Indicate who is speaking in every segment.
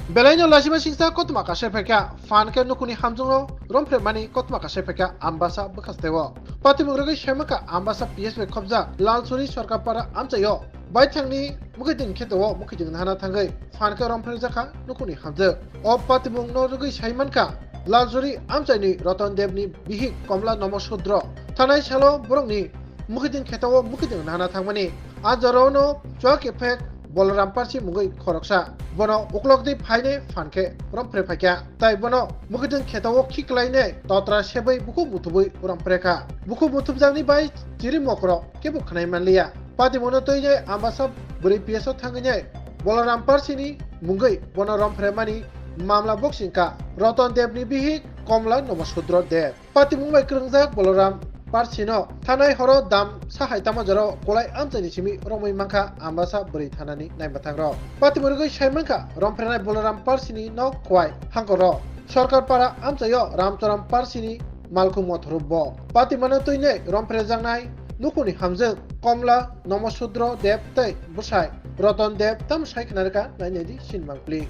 Speaker 1: Belaino lajima singsa kotma kashe peka fanke nukuni hamjungo rompre mani kotma kashe peka ambasa bekastewo pati mugrege shemaka ambasa PSB khobja lalsuri sarkar para amchayo baithangni mukiding kheto mukiding hana thangai fanke rompre jaka nukuni hamje o pati mungno rugi shaimanka lalsuri amchaini ratan devni bihi komla namosudro thanai salo borongni mukiding kheto mukiding hana thangmani ajarono chwake pek Bolaram Parsi Mugai Koroksa Bono Uklokdi Paine Fanke Rompre Paka Tai Bono Mukidin Ketawo Kiklaine Totra Shebai Buku Butubui Rompreka Buku Butubjani Bai Jiri Mokro Kebu Kanai Manlia Pati Monotoine Ambasab Buri Pieso Tangane Bolaram Parsi ni Mugai Bono Rompre Mani Mamla Boxingka Roton Debni Bihi Komla Nomasudro Dev Pati Mumbai Krungzak Bolaram Parsino Tanai Horo Dam Sahai Tamajaro Kolai Amtani Chimi Romai Manka Ambasa Buri Tanani Naibatangro Pati Murugo Shaimanka Romprenai Bolaram Parsini no Kwai Hankoro Sarkar para Amtayo Ramtoram Parsini Malku Motrubo Pati Manatuine Romprezangai Nukuni Hamze Komla Nomosudro Dev Tei Busai Roton Dev Tam Sai Kanarka Nainedi Shinmangpli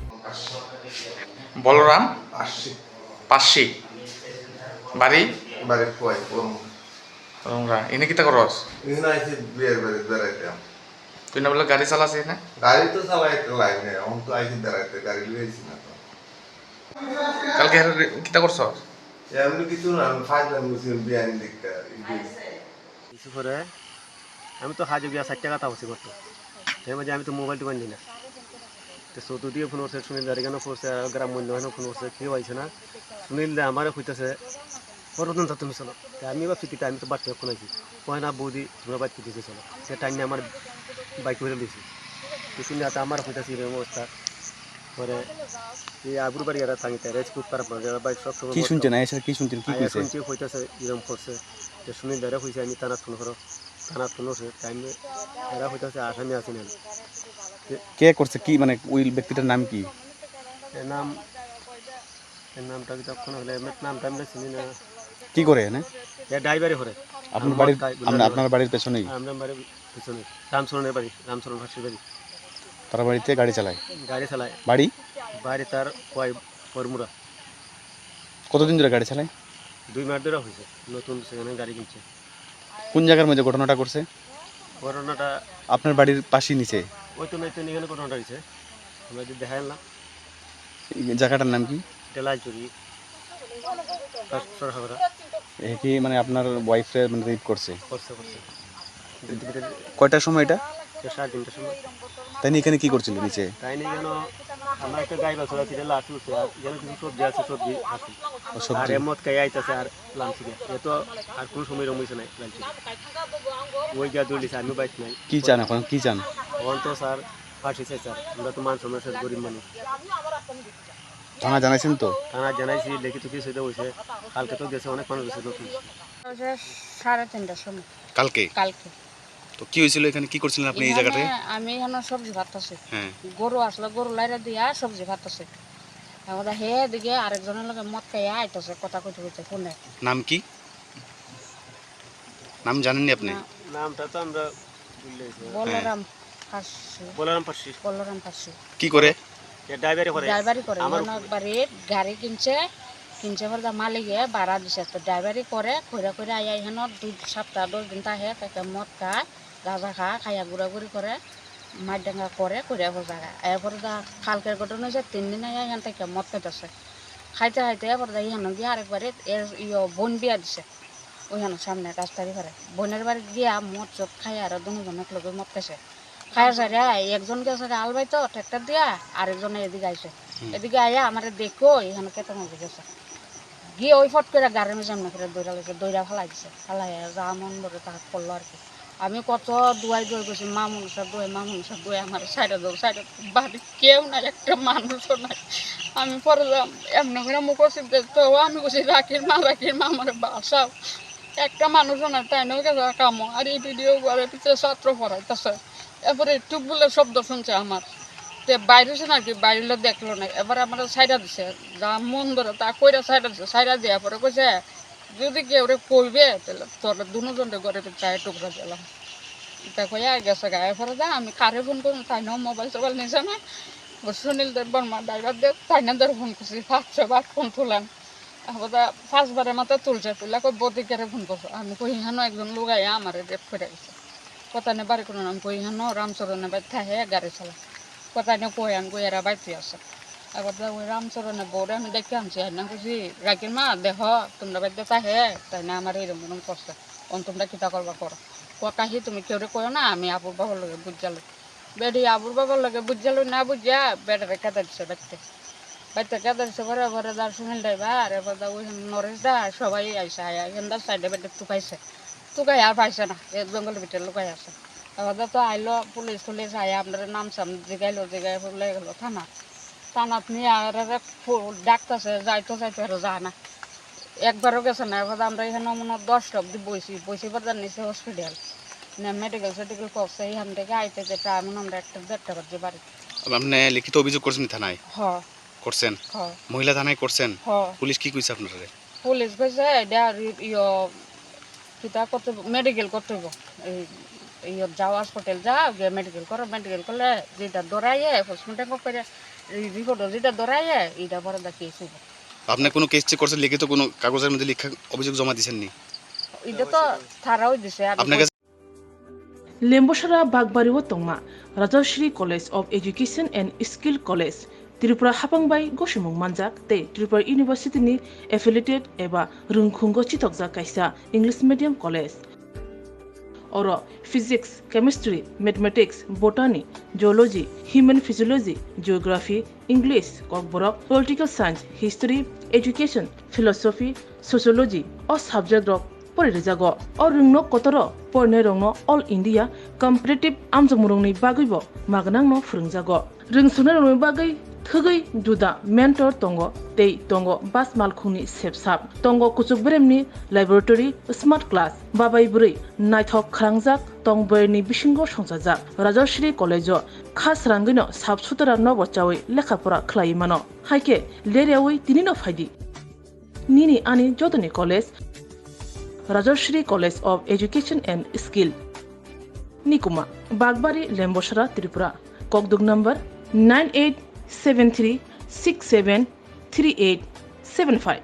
Speaker 2: Balaram পাশি বাড়ি
Speaker 3: Kuai,
Speaker 2: রংরা এনে কিতা করস
Speaker 3: ini nasi biar berat ya.
Speaker 2: তুই না বলে গাড়ি চালাছিস না
Speaker 3: Kali itu salah itu lainnya, orang tuh aja berat kali lu sih nggak.
Speaker 2: কালকে কিতা করছ
Speaker 3: Ya ini gitu nah, fajar musim biar ini itu.
Speaker 4: কিছু করে আমি তো হাজে গিয়া 60 টাকা তাওছি করতো সেই মাঝে আমি তো মোবাইল টোবাইল নিই না তো সৌদি দিয়ে ফোন করছে সুনীল দাঁড়িয়ে কেন করছে গ্রাম মূল্য হয় ফোন করছে কেউ আইছে না সুনীল দা আমারও কইতেছে পরদিন তো তুমি চলো আমি বা ফিটিতে আমি তো বাড়তে ফোন আইছি কয় না বৌদি তোমরা বাইক ফিটিতে চলো সে টাইম নিয়ে আমার বাইক করে দিয়েছি তো শুনে আমার কইতেছি এরকম অবস্থা পরে এই আবুর বাড়ি এরা থাকি তাই রেজপুত পার বাইক সব সময়
Speaker 5: কি শুনছেন আয়েশা কি শুনছেন কি কইছে
Speaker 4: শুনছি হইতেছে এরকম করছে তো সুনীল দাঁড়া হয়েছে আমি টানা ফোন করো টানা ফোন হচ্ছে টাইমে এরা হইতেছে আসামি আছি না
Speaker 5: কে করছে কি মানে ওই ব্যক্তিটার নাম কি
Speaker 4: এর নামটা কি তখন হলে নামটা আমি চিনি না
Speaker 5: কি করে না
Speaker 4: এ ড্রাইভারে করে
Speaker 5: আপনার বাড়ির পেছনেই
Speaker 4: আমরা বাড়ির পিছনে রামচরণ ভাসির বাড়ি
Speaker 5: তার বাড়িতে গাড়ি চালায়
Speaker 4: বাড়ি তার কয় ফরমুরা
Speaker 5: কতদিন ধরে গাড়ি চালায়
Speaker 4: 2 মাস ধরে হয়েছে নতুন সেখানে গাড়ি কিনছে
Speaker 5: কোন জায়গার মধ্যে ঘটনাটা করছে
Speaker 4: ঘটনাটা
Speaker 5: আপনার বাড়ির পাশে নিচে
Speaker 4: ওই তো নাই তো এখানে ঘটনাটা হয়েছে আমরা যদি দেখাই না
Speaker 5: জায়গাটার নাম কি
Speaker 4: টেলাইচুরি
Speaker 5: এ কি মানে আপনার ওয়াইফে মানে রেপ করছে
Speaker 4: করছে
Speaker 5: কয়টার সময় এটা
Speaker 4: 3:30টার সময়
Speaker 5: তাই এখানে কি করছিল নিচে
Speaker 4: তাই নিয়ে যেন আমরা একটা গাই বাছরা ছিল লাঠি উঠছে আর যেন কিছু সবজি আছে সবজি আছে আর এমত খাই আইতেছে আর লাঞ্চি এ তো আর কোনো সময় রমেছে নাই লাঞ্চি ওই গা দৌড়িছে আমি বাইক নাই
Speaker 5: কি চান এখন কি চান
Speaker 4: এখন তো স্যার ফাঁসি চাই স্যার আমরা তো মান সমস্যার গরিব মানুষ
Speaker 5: থানা জানাইছেন তো
Speaker 4: থানা জানাইছি লিখিত কিছু সেটা হয়েছে কালকে তো গেছে অনেক মানুষ গেছে নতুন
Speaker 6: 3:30টার সময়
Speaker 5: কালকে তো কি হয়েছিল এখানে কি করছিলেন আপনি এই জায়গাটায়
Speaker 6: আমি এখানে সবজি ভাততেছি
Speaker 5: হ্যাঁ
Speaker 6: গরু আসলে গরু লাইরা দিয়া সবজি ভাততেছি আমাদের হে দিকে আরেকজনের লগে মদ খাইয়া আইতেছে কথা কইতে ফোনে
Speaker 5: নাম কি নাম জানেননি আপনি
Speaker 4: নামটা তো আমরা
Speaker 6: বলরাম পাশি
Speaker 4: কি করে ড্রাইভারি
Speaker 6: করে একবারে গাড়ি কিনছে পরে মালিকে ভাড়া দিছে তো ড্রাইভারি করে কইরা আইয়া এখানে 2 সপ্তাহ 10 দিন থাকে তাকে মদ খায় গাঁজা খাইয়া ঘুরাঘুরি করে মারডাঙ্গা করে জায়গা এরপরে কালকের ঘটনা হয়েছে 3 দিন আইয়া এখান থেকে মদ খাইতেছে খাইতে এরপরে এখানে গিয়ে আরেকবারে বোন বিয়া দিছে ওইখানে সামনে রাস্তারই ঘরে বোনের বাড়ি গিয়া মদ চোখ খাইয়া আর দুজন একলগে মদ খাইছে খাইয়া সারে একজন গেছে আলবাই তো ট্রাক্টর দিয়া আরেকজন এদিকে আইছে এদিকে আইয়া আমার দেখো এখানে কেটে মধ্যে গেছে গিয়ে ওই ফট করে গাড়ির সামনে করে দৌড়া ফেলাই দিছে ফেলাই যা মন ধরে তাহাক করলো আর কি আমি কত দুয়াই গেছি মা মনসা দুয়ে আমার সাইডে বাড়ি কেউ নাই একটা মানুষও নাই আমি পরে এমনি করে মুখ তো আমি বসে রাখির মা আমার বাসাও একটা মানুষও নাই তাই নয় গেছে কামো আর এই ভিডিও করে পিছিয়ে ছাত্র পড়াইতেছে এরপরে একটু বলে শব্দ শুনছে আমার তে বাইরে না কি বাইরে দেখলো না এবার আমার সাইডা দিছে যা মন ধরে তা কইরা সাইডা দেওয়া পরে কইছে যদি কেউ কইবে তাহলে তোর দুজনের ঘরে চায় টুকরা দিলাম তা কইয়া গেছে গায়ে পরে আমি কারে ফোন করুন তাই না মোবাইল টোবাইল নিছে না সুনীল দেব বর্মা ড্রাইভার দেব তাই না ধরে ফোন করছি 500 বার ফোন তুলাম আবার 5বারের মাথা তুলছে তুলা কই বদিকারে ফোন করছো আমি কই হানো একজন লোক আয়া আমার রেপ করে গেছে কথা নে বাড়ি কোনো নাম কই হানো রামচরণে বাড়ি থাকে গাড়ি চালা কথা নে কই আমি কই এরা বাড়িতে আছে আবার ওই রামচরণে বউরে আমি দেখে আনছি না কইছি রাখির মা দেখ তোমরা বাড়িতে থাকে তাই না আমার এরকম করছে তোমরা কিতা করবা করো কাহি তুমি কেউ কয় না আমি আবুর বাবার লগে বুঝালো বেডি আবুর বাবার লগে বুঝালো না বুঝা বেডারে কেটে দিচ্ছে বাড়িতে বাড়িতে কেটে দিচ্ছে পরে পরে তার সুনীল ড্রাইভার এবার ওই নরেশ দা সবাই আইসে আয়া এখানটা সাইডে বেডে টুকাইছে টুকাই আর পাইছে না জঙ্গলের ভিতরে লুকাই আছে এবার তো আইলো পুলিশ টুলিশ আয়া আপনার নাম সাম জিগাইলো জিগাই বলে গেলো থানাত নিয়ে আর ডাকতেছে যাইতো আর যায় না একবারও গেছে না এবার আমরা এখানে মনে 10টা অব্দি বইছি বাজার নিচে হসপিটাল না মেডিকেল সেডিকেল করছে এখান থেকে আইতে যেটা এমন আমরা 1-1:30 বাজে বাড়ি
Speaker 5: আপনি লিখিত অভিযোগ করছেন থানায়
Speaker 6: হ
Speaker 5: করছেন
Speaker 6: হ
Speaker 5: মহিলা থানায় করছেন
Speaker 6: হ
Speaker 5: পুলিশ কি কইছে আপনারা
Speaker 6: পুলিশ কইছে এটা কিতা করতে মেডিকেল করতে হইব এই যাও হসপিটাল যা গিয়ে মেডিকেল করো মেডিকেল করলে যেটা দৌড়াইয়ে পোস্টমর্টম করে রিপোর্ট যেটা দৌড়াইয়ে এটা পরে দেখিয়েছি
Speaker 5: আপনি কোনো কেস চেক করছেন লিখিত কোনো কাগজের মধ্যে লেখা অভিযোগ জমা দিছেন নি
Speaker 6: এটা তো থারাও দিছে
Speaker 5: আপনার কাছে
Speaker 7: Lembosara Bagbariwo Tongma, Rajashri College of Education and Skill College, Tripura Hapangbai Goshimung Manjak, Te Tripura University ni affiliated eba Rungkhungo Chitokja Kaisa English Medium College. Oro Physics, Chemistry, Mathematics, Botany, Geology, Human Physiology, Geography, English, Kokborok, Political Science, History, Education, Philosophy, Sociology, or subject of Porijago, or Rungno Kotoro, Pornerongno, All India, Comparative Amjamurungni Bagibo, Magnangno Frungjago. Rungsunarungni Bagi, Thugi, Duda, Mentor Tongo, Tei Tongo, Bas Malkuni Sepsap, Tongo Kuchukbremni, Laboratory, Smart Class, Babai Buri, Naithok Krangjak, Tongberni Bishingo Shonsajak, Rajashri College, Khas Rangino, Sabsutara Novochawi, Lekapura Klaimano, Haike, Leriawi, Tinino Fadi. Nini Ani Jodani College, Rajashri College of Education and Skill. Nikuma, Bagbari, Lembosara, Tripura. Kokdug number 9873673875.